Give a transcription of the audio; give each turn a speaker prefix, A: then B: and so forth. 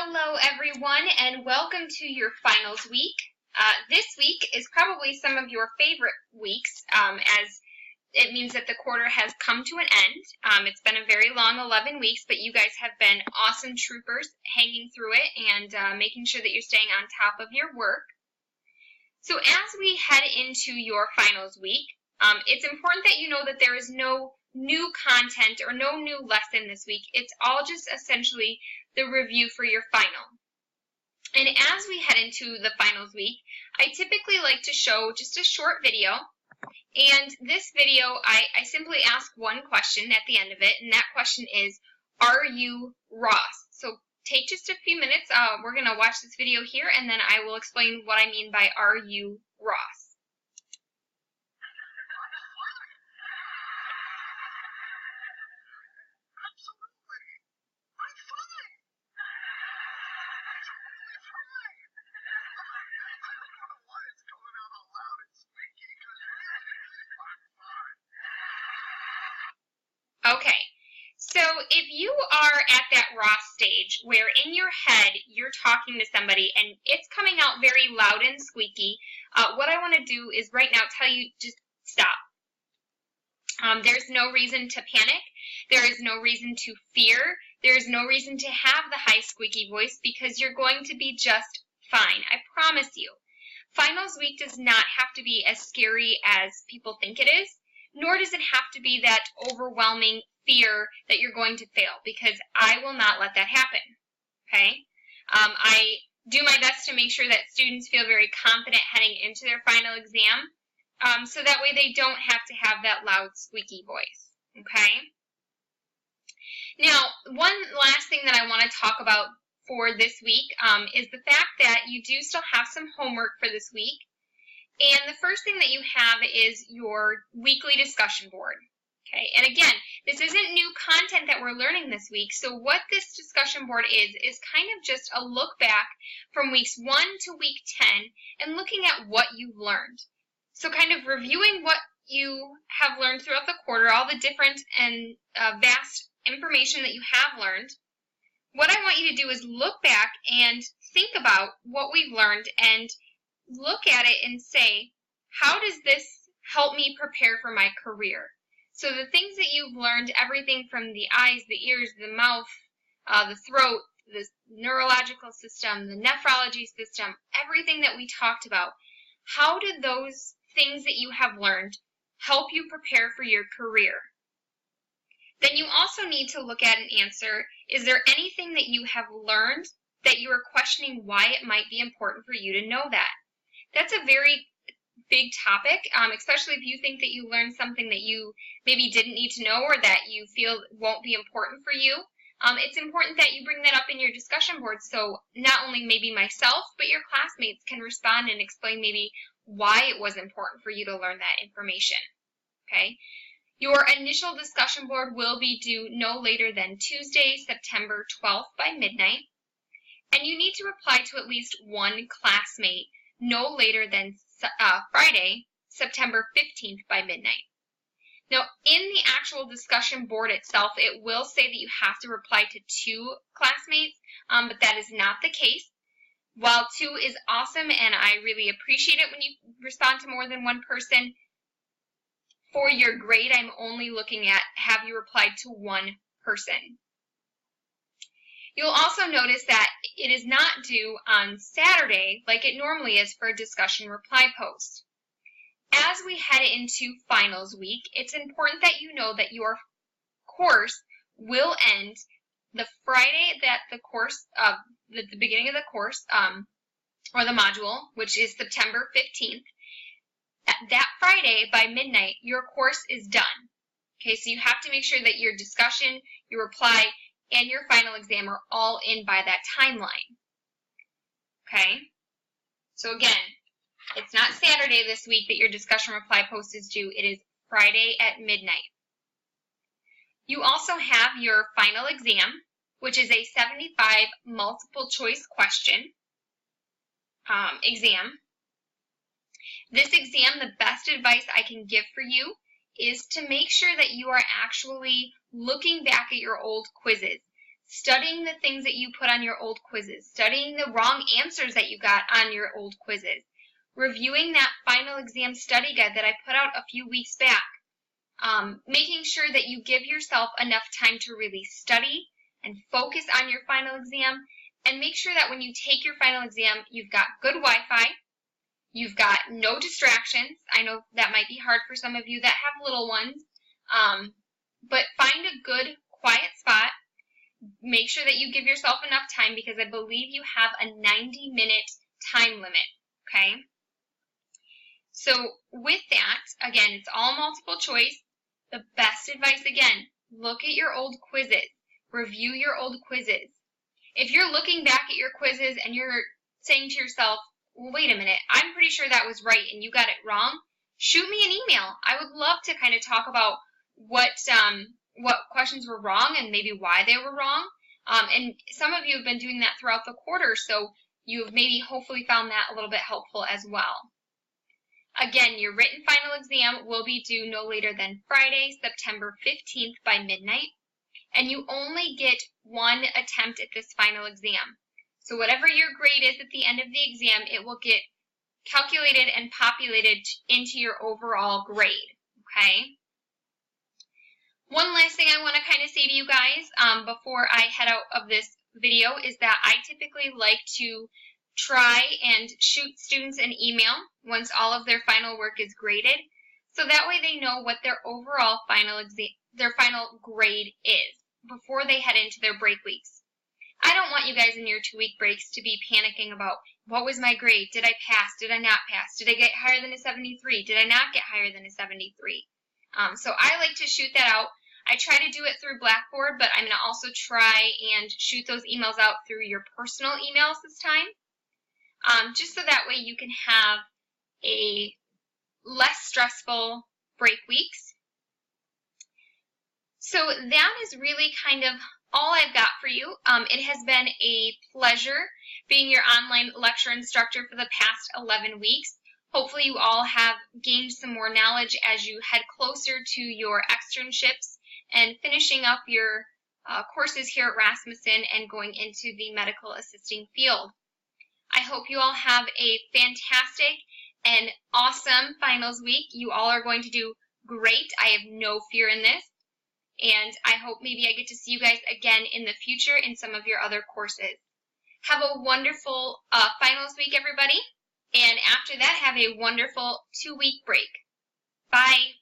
A: Hello everyone and welcome to your finals week. This week is probably some of your favorite weeks as it means that the quarter has come to an end. It's been a very long 11 weeks, but you guys have been awesome troopers hanging through it and making sure that you're staying on top of your work. So as we head into your finals week, it's important that you know that there is no new content or no new lesson this week. It's all just essentially the review for your final. And as we head into the finals week, I typically like to show just a short video. And this video, I simply ask one question at the end of it, and that question is, are you Ross? So take just a few minutes. We're going to watch this video here, and then I will explain what I mean by are you Ross. Okay, so if you are at that Ross stage where in your head you're talking to somebody and it's coming out very loud and squeaky, what I want to do is right now tell you just stop. There's no reason to panic. There is no reason to fear. There is no reason to have the high squeaky voice because you're going to be just fine. I promise you. Finals week does not have to be as scary as people think it is. Nor does it have to be that overwhelming fear that you're going to fail, because I will not let that happen, okay? I do my best to make sure that students feel very confident heading into their final exam, so that way they don't have to have that loud, squeaky voice, okay? Now, one last thing that I want to talk about for this week is the fact that you do still have some homework for this week. And the first thing that you have is your weekly discussion board. Okay, and again, this isn't new content that we're learning this week. So what this discussion board is kind of just a look back from weeks 1 to week 10 and looking at what you've learned. So kind of reviewing what you have learned throughout the quarter, all the different and vast information that you have learned. What I want you to do is look back and think about what we've learned and look at it and say, how does this help me prepare for my career? So the things that you've learned, everything from the eyes, the ears, the mouth, the throat, the neurological system, the nephrology system, everything that we talked about, how did those things that you have learned help you prepare for your career? Then you also need to look at and answer, is there anything that you have learned that you are questioning why it might be important for you to know that? That's a very big topic, especially if you think that you learned something that you maybe didn't need to know or that you feel won't be important for you. It's important that you bring that up in your discussion board so not only maybe myself, but your classmates can respond and explain maybe why it was important for you to learn that information. Okay? Your initial discussion board will be due no later than Tuesday, September 12th by midnight, and you need to reply to at least one classmate no later than Friday, September 15th by midnight. Now, in the actual discussion board itself, it will say that you have to reply to 2 classmates, but that is not the case. While 2 is awesome, and I really appreciate it when you respond to more than one person, for your grade, I'm only looking at have you replied to 1 person. You'll also notice that it is not due on Saturday like it normally is for a discussion reply post. As we head into finals week, it's important that you know that your course will end the Friday that the course, the beginning of the course, or the module, which is September 15th. That Friday by midnight, your course is done. Okay, so you have to make sure that your discussion, your reply, and your final exam are all in by that timeline. Okay? So again, it's not Saturday this week that your discussion reply post is due. It is Friday at midnight. You also have your final exam, which is a 75 multiple choice question exam. This exam, the best advice I can give for you is to make sure that you are actually looking back at your old quizzes. studying the things that you put on your old quizzes, studying the wrong answers that you got on your old quizzes, reviewing that final exam study guide that I put out a few weeks back, making sure that you give yourself enough time to really study and focus on your final exam, and make sure that when you take your final exam, you've got good Wi-Fi, you've got no distractions. I know that might be hard for some of you that have little ones, but find a good quiet spot. Make sure that you give yourself enough time, because I believe you have a 90-minute time limit, okay? So with that, again, it's all multiple choice. The best advice, again, look at your old quizzes. Review your old quizzes. If you're looking back at your quizzes and you're saying to yourself, well, wait a minute, I'm pretty sure that was right and you got it wrong, shoot me an email. I would love to kind of talk about what questions were wrong and maybe why they were wrong. And some of you have been doing that throughout the quarter, so you've maybe hopefully found that a little bit helpful as well. Again, your written final exam will be due no later than Friday, September 15th by midnight, and you only get one attempt at this final exam. So whatever your grade is at the end of the exam, it will get calculated and populated into your overall grade, okay? One last thing I want to kind of say to you guys before I head out of this video is that I typically like to try and shoot students an email once all of their final work is graded, so that way they know what their overall final grade is before they head into their break weeks. I don't want you guys in your 2-week breaks to be panicking about, what was my grade? Did I pass? Did I not pass? Did I get higher than a 73? Did I not get higher than a 73? So I like to shoot that out. I try to do it through Blackboard, but I'm going to also try and shoot those emails out through your personal emails this time, just so that way you can have a less stressful break weeks. So that is really kind of all I've got for you. It has been a pleasure being your online lecture instructor for the past 11 weeks. Hopefully you all have gained some more knowledge as you head closer to your externships and finishing up your courses here at Rasmussen and going into the medical assisting field. I hope you all have a fantastic and awesome finals week. You all are going to do great. I have no fear in this. And I hope maybe I get to see you guys again in the future in some of your other courses. Have a wonderful finals week, everybody. And after that, have a wonderful 2-week break. Bye.